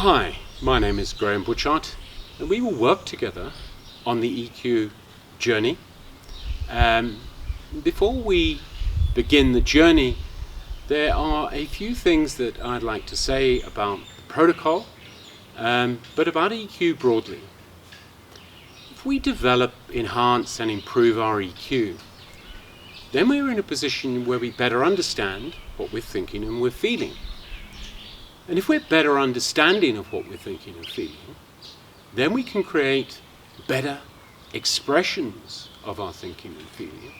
Hi, my name is Graham Butchart, and we will work together on the EQ journey. Before we begin the journey, there are a few things that I'd like to say about the protocol, but about EQ broadly. If we develop, enhance and improve our EQ, then we're in a position where we better understand what we're thinking and we're feeling. And if we're better understanding of what we're thinking and feeling, then we can create better expressions of our thinking and feeling,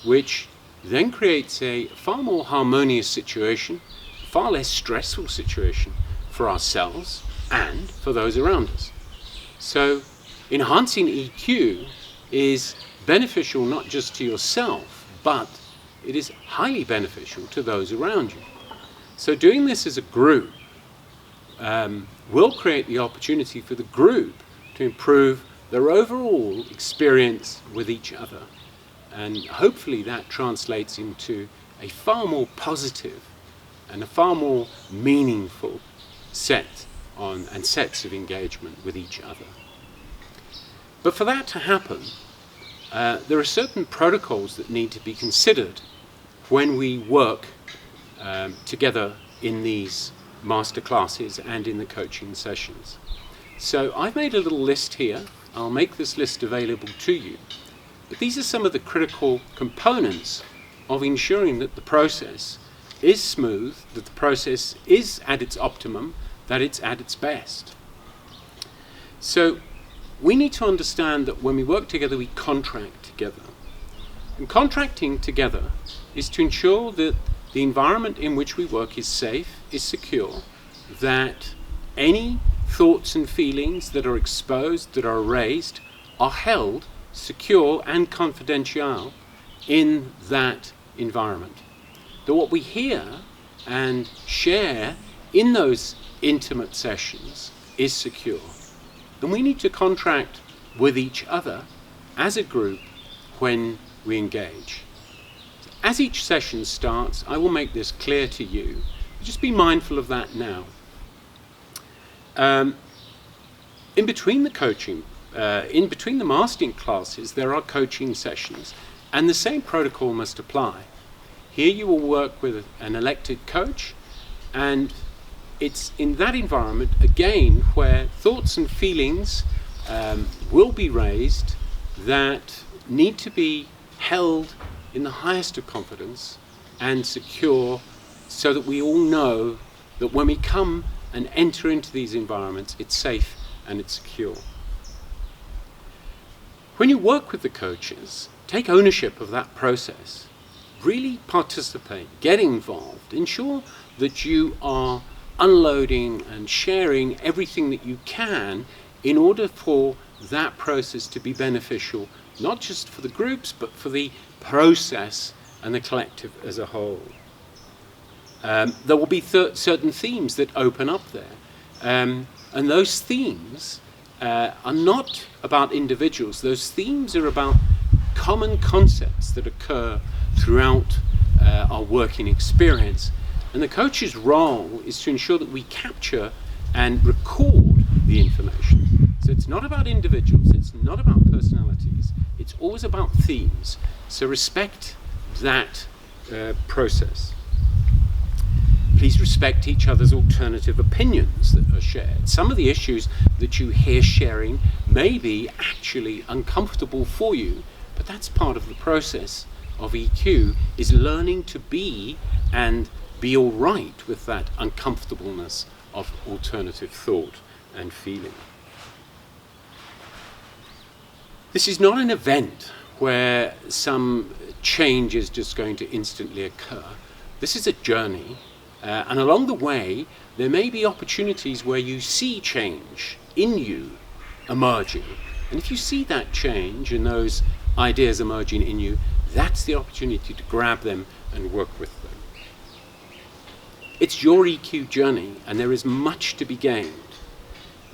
which then creates a far more harmonious situation, a far less stressful situation for ourselves and for those around us. So enhancing EQ is beneficial not just to yourself, but it is highly beneficial to those around you. So doing this as a group will create the opportunity for the group to improve their overall experience with each other. And hopefully that translates into a far more positive and a far more meaningful sets of engagement with each other. But for that to happen, there are certain protocols that need to be considered when we work together in these master classes and in the coaching sessions. So I've made a little list here. I'll make this list available to you. But these are some of the critical components of ensuring that the process is smooth, that the process is at its optimum, that it's at its best. So we need to understand that when we work together, we contract together. And contracting together is to ensure that the environment in which we work is safe, is secure, that any thoughts and feelings that are exposed, that are raised, are held secure and confidential in that environment. That what we hear and share in those intimate sessions is secure. And we need to contract with each other as a group when we engage. As each session starts, I will make this clear to you. Just be mindful of that now. In between the mastering classes, there are coaching sessions, and the same protocol must apply. Here you will work with an elected coach, and it's in that environment, again, where thoughts and feelings will be raised that need to be held in the highest of confidence and secure, so that we all know that when we come and enter into these environments, it's safe and it's secure. When you work with the coaches, take ownership of that process. Really participate, get involved, ensure that you are unloading and sharing everything that you can in order for that process to be beneficial, not just for the groups, but for the process and the collective as a whole. There will be certain themes that open up there, and those themes are not about individuals. Those themes are about common concepts that occur throughout our working experience, and the coach's role is to ensure that we capture and record the information. So it's not about individuals, it's not about personalities, it's always about themes. So respect that process. Please respect each other's alternative opinions that are shared. Some of the issues that you hear sharing may be actually uncomfortable for you, but that's part of the process of EQ, is learning to be and be all right with that uncomfortableness of alternative thought and feeling. This is not an event where some change is just going to instantly occur. This is a journey, and along the way there may be opportunities where you see change in you emerging, and if you see that change and those ideas emerging in you, that's the opportunity to grab them and work with them. It's your EQ journey, and there is much to be gained,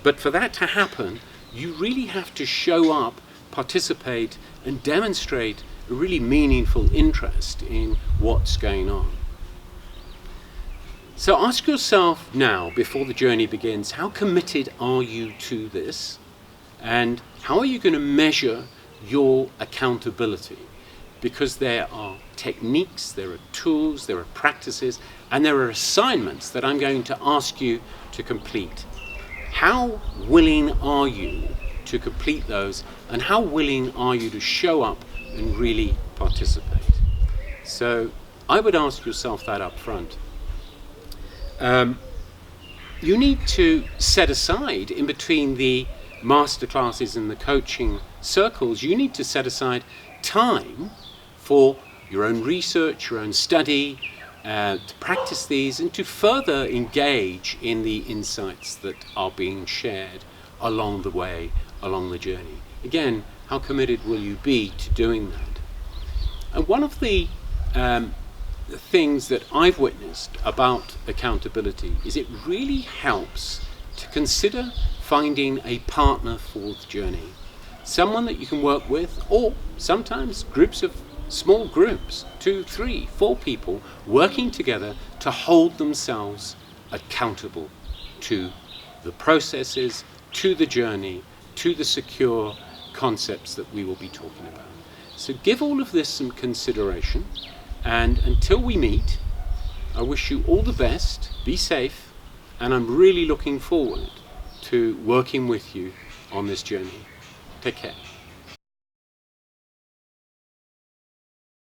but for that to happen you really have to show up, participate and demonstrate a really meaningful interest in what's going on. So ask yourself now, before the journey begins, how committed are you to this? And how are you going to measure your accountability? Because there are techniques, there are tools, there are practices, and there are assignments that I'm going to ask you to complete. How willing are you to complete those, and how willing are you to show up and really participate? So I would ask yourself that up front. You need to set aside, in between the masterclasses and the coaching circles, you need to set aside time for your own research, your own study, to practice these and to further engage in the insights that are being shared along the way, along the journey. Again, how committed will you be to doing that? And one of the things that I've witnessed about accountability is it really helps to consider finding a partner for the journey. Someone that you can work with, or sometimes small groups, 2, 3, 4 people working together to hold themselves accountable to the processes, to the journey, to the secure concepts that we will be talking about. So give all of this some consideration, and until we meet, I wish you all the best, be safe, and I'm really looking forward to working with you on this journey. Take care.